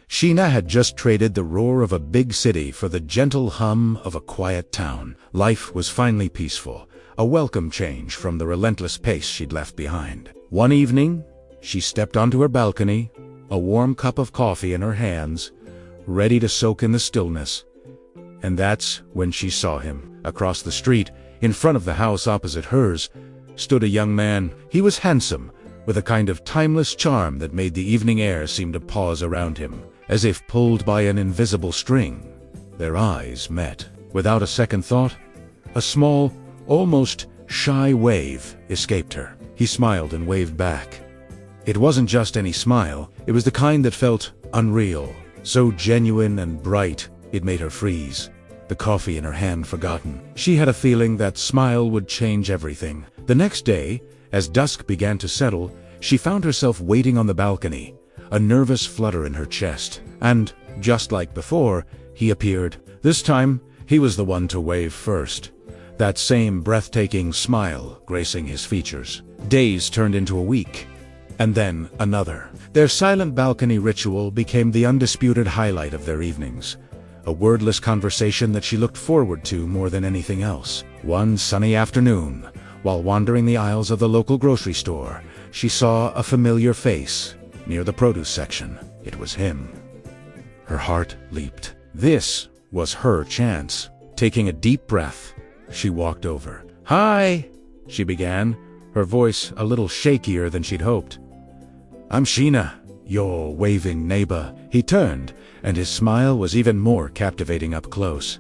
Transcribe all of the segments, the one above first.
Sheena had just traded the roar of a big city for the gentle hum of a quiet town. Life was finally peaceful, a welcome change from the relentless pace she'd left behind. One evening, she stepped onto her balcony, a warm cup of coffee in her hands, ready to soak in the stillness. And that's when she saw him. Across the street, in front of the house opposite hers, stood a young man. He was handsome, with a kind of timeless charm that made the evening air seem to pause around him, as if pulled by an invisible string. Their eyes met. Without a second thought, a small, almost shy wave escaped her. He smiled and waved back. It wasn't just any smile, it was the kind that felt unreal, so genuine and bright it made her freeze, the coffee in her hand forgotten. She had a feeling that smile would change everything. The next day, as dusk began to settle, she found herself waiting on the balcony, a nervous flutter in her chest. And, just like before, he appeared. This time, he was the one to wave first, that same breathtaking smile gracing his features. Days turned into a week, and then another. Their silent balcony ritual became the undisputed highlight of their evenings, a wordless conversation that she looked forward to more than anything else. One sunny afternoon, while wandering the aisles of the local grocery store, she saw a familiar face near the produce section. It was him. Her heart leaped. This was her chance. Taking a deep breath, she walked over. "Hi," she began, her voice a little shakier than she'd hoped. "I'm Sheena, your waving neighbor." He turned, and his smile was even more captivating up close.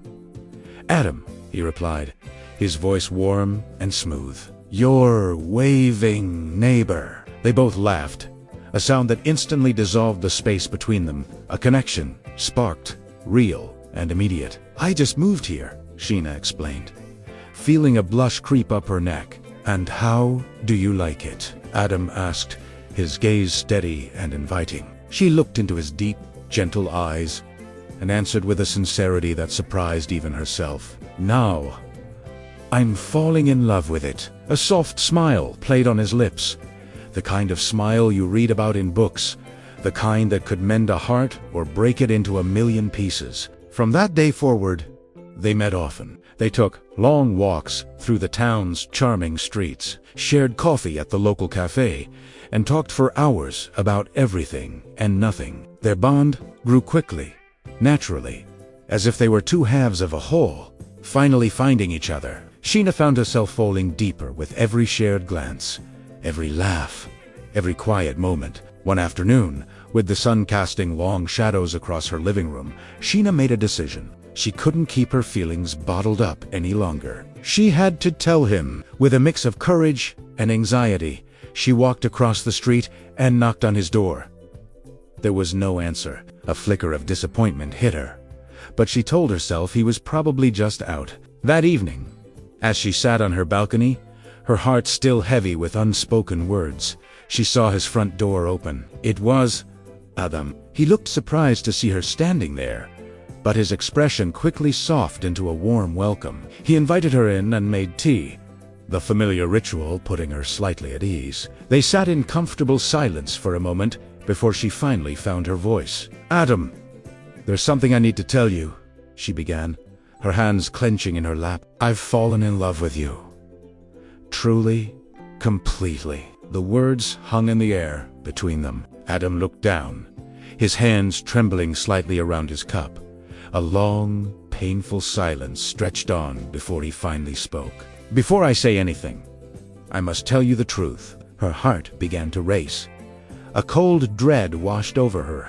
"Adam," he replied, his voice warm and smooth. "Your waving neighbor." They both laughed, a sound that instantly dissolved the space between them, a connection sparked, real and immediate. "I just moved here," Sheena explained, feeling a blush creep up her neck. "And how do you like it?" Adam asked, his gaze steady and inviting. She looked into his deep, gentle eyes and answered with a sincerity that surprised even herself. "Now, I'm falling in love with it." A soft smile played on his lips, the kind of smile you read about in books, the kind that could mend a heart or break it into a million pieces. From that day forward, they met often. They took long walks through the town's charming streets, shared coffee at the local cafe, and talked for hours about everything and nothing. Their bond grew quickly, naturally, as if they were two halves of a whole, finally finding each other. Sheena found herself falling deeper with every shared glance, every laugh, every quiet moment. One afternoon, with the sun casting long shadows across her living room, Sheena made a decision. She couldn't keep her feelings bottled up any longer. She had to tell him. With a mix of courage and anxiety, she walked across the street and knocked on his door. There was no answer. A flicker of disappointment hit her, but she told herself he was probably just out. That evening, as she sat on her balcony, her heart still heavy with unspoken words, she saw his front door open. It was Adam. He looked surprised to see her standing there, but his expression quickly softened into a warm welcome. He invited her in and made tea, the familiar ritual putting her slightly at ease. They sat in comfortable silence for a moment before she finally found her voice. "Adam, there's something I need to tell you," she began, her hands clenching in her lap. "I've fallen in love with you. Truly, completely." The words hung in the air between them. Adam looked down, his hands trembling slightly around his cup. A long, painful silence stretched on before he finally spoke. "Before I say anything, I must tell you the truth." Her heart began to race. A cold dread washed over her.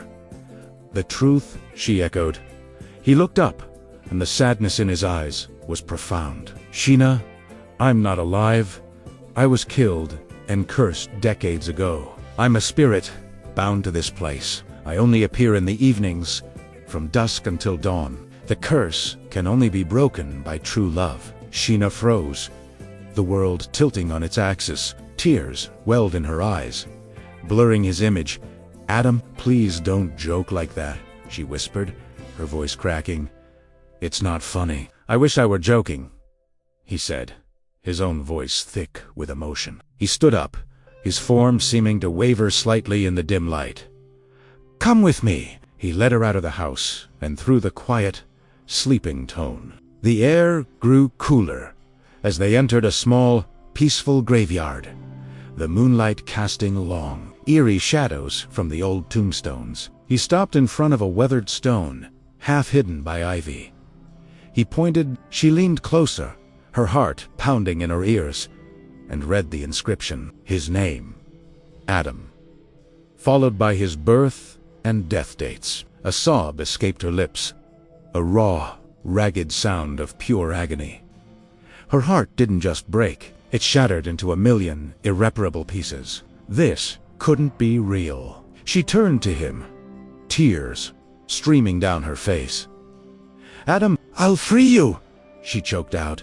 "The truth?" she echoed. He looked up, and the sadness in his eyes was profound. "Sheena, I'm not alive. I was killed and cursed decades ago. I'm a spirit bound to this place. I only appear in the evenings, from dusk until dawn. The curse can only be broken by true love." Sheena froze, the world tilting on its axis. Tears welled in her eyes, blurring his image. "Adam, please don't joke like that," she whispered, her voice cracking. "It's not funny." "I wish I were joking," he said, his own voice thick with emotion. He stood up, his form seeming to waver slightly in the dim light. "Come with me," He led her out of the house and through the quiet, sleeping tone. The air grew cooler as they entered a small, peaceful graveyard, the moonlight casting long, eerie shadows from the old tombstones. He stopped in front of a weathered stone, half hidden by ivy. He pointed. She leaned closer, her heart pounding in her ears, and read the inscription, his name, Adam, followed by his birth and death dates. A sob escaped her lips, a raw, ragged sound of pure agony. Her heart didn't just break, it shattered into a million irreparable pieces. This couldn't be real. She turned to him, tears streaming down her face. "Adam, I'll free you," she choked out,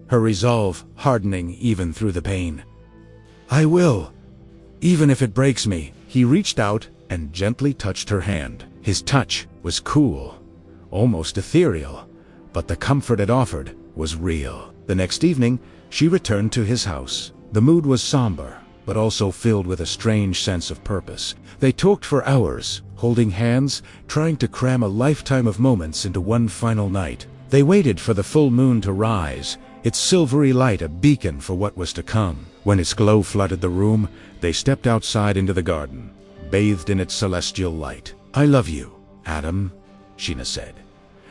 her resolve hardening even through the pain. "I will, even if it breaks me." He reached out and gently touched her hand. His touch was cool, almost ethereal, but the comfort it offered was real. The next evening, she returned to his house. The mood was somber, but also filled with a strange sense of purpose. They talked for hours, holding hands, trying to cram a lifetime of moments into one final night. They waited for the full moon to rise, its silvery light a beacon for what was to come. When its glow flooded the room, they stepped outside into the garden, bathed in its celestial light. "I love you, Adam," Sheena said,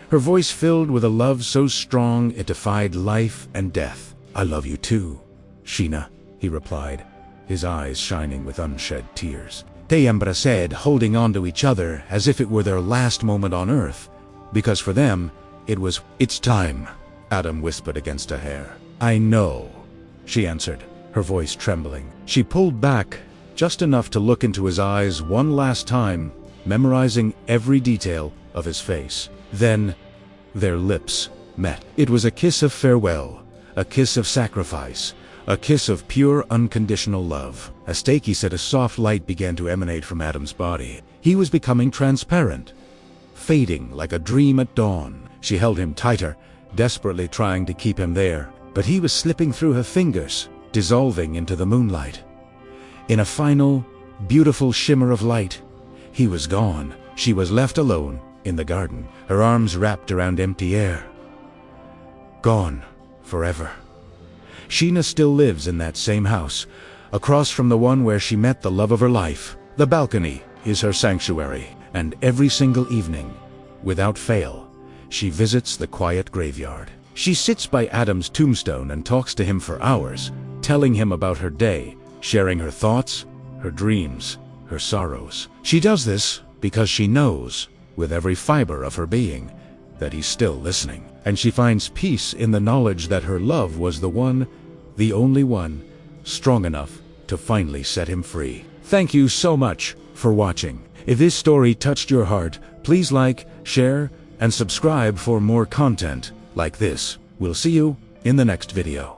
her voice filled with a love so strong it defied life and death. "I love you too, Sheena," he replied, his eyes shining with unshed tears. They embraced, holding on to each other as if it were their last moment on earth, because for them, "It's time," Adam whispered against her hair. "I know," she answered, her voice trembling. She pulled back, just enough to look into his eyes one last time, memorizing every detail of his face. Then, their lips met. It was a kiss of farewell, a kiss of sacrifice, a kiss of pure, unconditional love. He said a soft light began to emanate from Adam's body. He was becoming transparent, fading like a dream at dawn. She held him tighter, desperately trying to keep him there, but he was slipping through her fingers, dissolving into the moonlight. In a final, beautiful shimmer of light, he was gone. She was left alone in the garden, her arms wrapped around empty air. Gone forever. Sheena still lives in that same house, across from the one where she met the love of her life. The balcony is her sanctuary, and every single evening, without fail, she visits the quiet graveyard. She sits by Adam's tombstone and talks to him for hours, telling him about her day, sharing her thoughts, her dreams, her sorrows. She does this because she knows, with every fiber of her being, that he's still listening. And she finds peace in the knowledge that her love was the one, the only one, strong enough to finally set him free. Thank you so much for watching. If this story touched your heart, please like, share, and subscribe for more content like this. We'll see you in the next video.